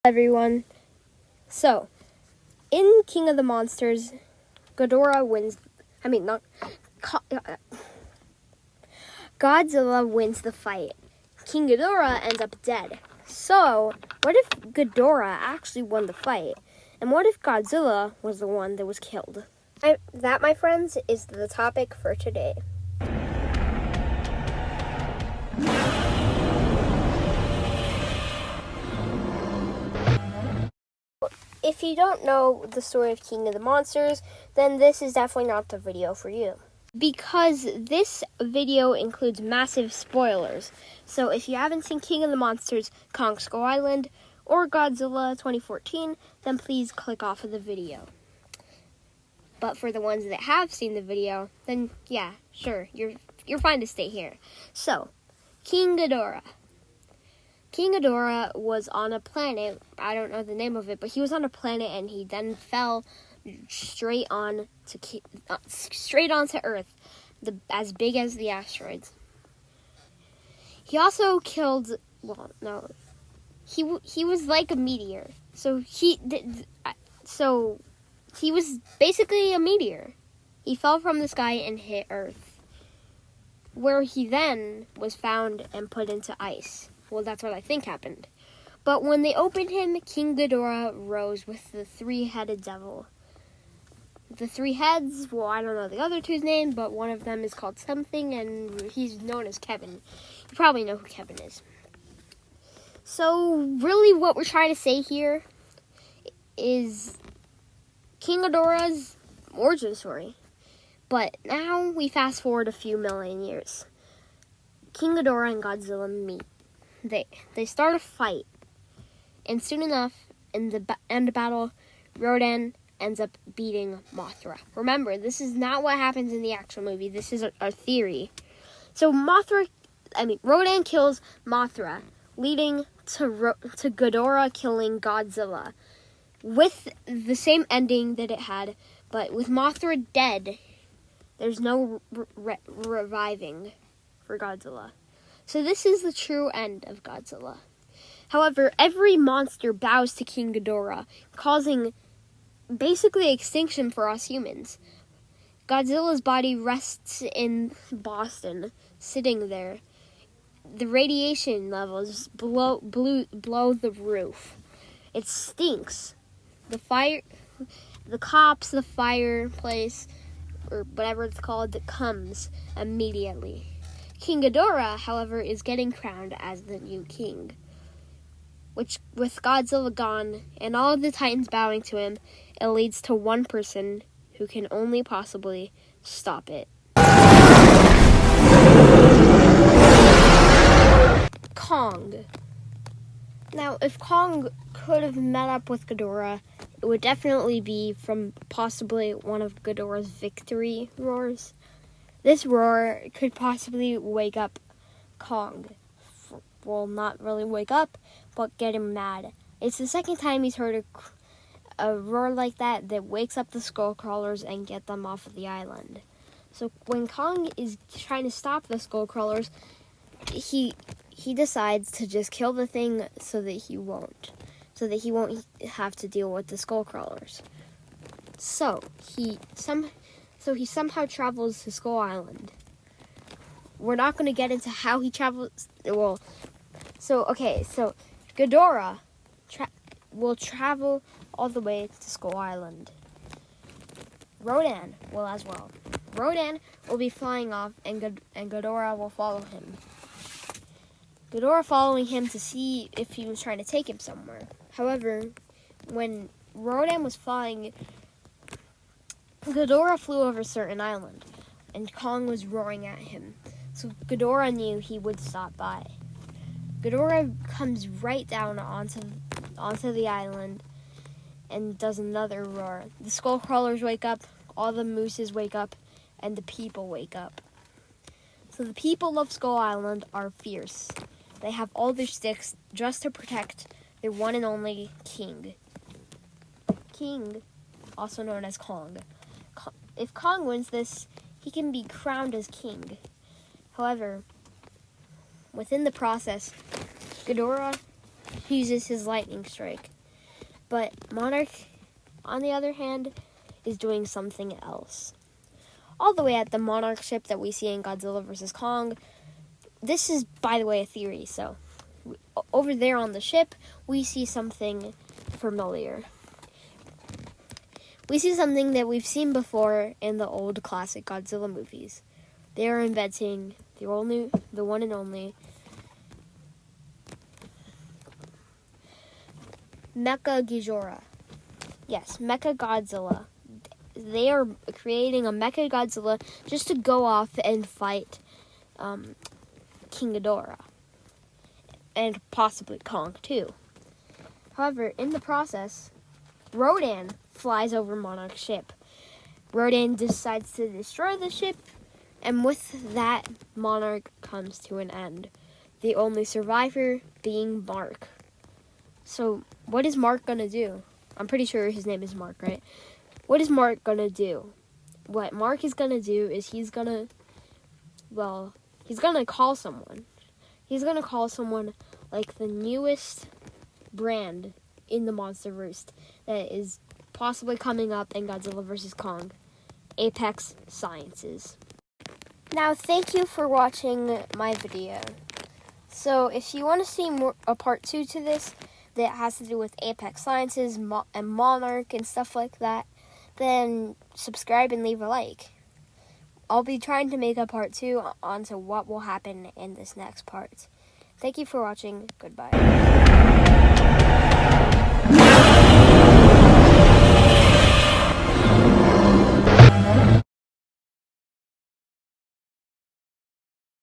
Everyone. So, in King of the Monsters, Ghidorah wins. Godzilla wins the fight. King Ghidorah ends up dead. So, what if Ghidorah actually won the fight? And what if Godzilla was the one that was killed? That, my friends, is the topic for today. If you don't know the story of King of the Monsters, then this is definitely not the video for you. Because this video includes massive spoilers. So if you haven't seen King of the Monsters, Kong Skull Island, or Godzilla 2014, then please click off of the video. But for the ones that have seen the video, then yeah, sure, you're fine to stay here. So, King Ghidorah. King Ghidorah was on a planet, I don't know the name of it, but he was on a planet and he then fell straight onto Earth, as big as the asteroids. He also killed, he was like a meteor. So he was basically a meteor. He fell from the sky and hit Earth, where he then was found and put into ice. Well, that's what I think happened. But when they opened him, King Ghidorah rose with the three-headed devil. The three heads, well, I don't know the other two's name, but one of them is called something, and he's known as Kevin. You probably know who Kevin is. So, really what we're trying to say here is King Ghidorah's origin story. But now we fast forward a few million years. King Ghidorah and Godzilla meet. They start a fight, and soon enough, in the end battle, Rodan ends up beating Mothra. Remember, this is not what happens in the actual movie. This is a theory. So Rodan kills Mothra, leading to Ghidorah killing Godzilla, with the same ending that it had, but with Mothra dead, there's no reviving for Godzilla. So this is the true end of Godzilla. However, every monster bows to King Ghidorah, causing basically extinction for us humans. Godzilla's body rests in Boston, sitting there. The radiation levels blow the roof. It stinks. The cops, the fireplace, or whatever it's called, that comes immediately. King Ghidorah, however, is getting crowned as the new king, which, with Godzilla gone and all of the Titans bowing to him, it leads to one person who can only possibly stop it. Kong. Now, if Kong could have met up with Ghidorah, it would definitely be from possibly one of Ghidorah's victory roars. This roar could possibly wake up Kong. Well, not really wake up, but get him mad. It's the second time he's heard a roar like that wakes up the Skullcrawlers and get them off of the island. So when Kong is trying to stop the Skullcrawlers, he decides to just kill the thing so that he won't have to deal with the Skullcrawlers. So he somehow travels to Skull Island. We're not going to get into how he travels. So Ghidorah will travel all the way to Skull Island. Rodan will as well. Rodan will be flying off, and Ghidorah will follow him. Ghidorah following him to see if he was trying to take him somewhere. However, when Rodan was flying, Ghidorah flew over a certain island, and Kong was roaring at him. So Ghidorah knew he would stop by. Ghidorah comes right down onto the island and does another roar. The Skullcrawlers wake up, all the mooses wake up, and the people wake up. So the people of Skull Island are fierce. They have all their sticks just to protect their one and only king. King, also known as Kong. If Kong wins this, he can be crowned as king. However, within the process, Ghidorah uses his lightning strike But Monarch, on the other hand, is doing something else. All the way at the Monarch ship that we see in Godzilla vs. Kong, this is, by the way, a theory, so over there on the ship, we see something familiar. We see something that we've seen before in the old classic Godzilla movies. They are inventing the one and only Mecha Ghidorah. Yes, Mecha Godzilla. They are creating a Mecha Godzilla just to go off and fight King Ghidorah. And possibly Kong, too. However, in the process, Rodan flies over Monarch's ship. Rodan decides to destroy the ship, and with that, Monarch comes to an end. The only survivor being Mark. So, what is Mark gonna do? I'm pretty sure his name is Mark, right? What is Mark gonna do? What Mark is gonna do is he's gonna call someone. He's gonna call someone like the newest brand in the Monsterverse that is possibly coming up in Godzilla vs. Kong. Apex Sciences. Now, thank you for watching my video. So, if you want to see a part 2 to this that has to do with Apex Sciences and Monarch and stuff like that, then subscribe and leave a like. I'll be trying to make a part 2 onto what will happen in this next part. Thank you for watching. Goodbye.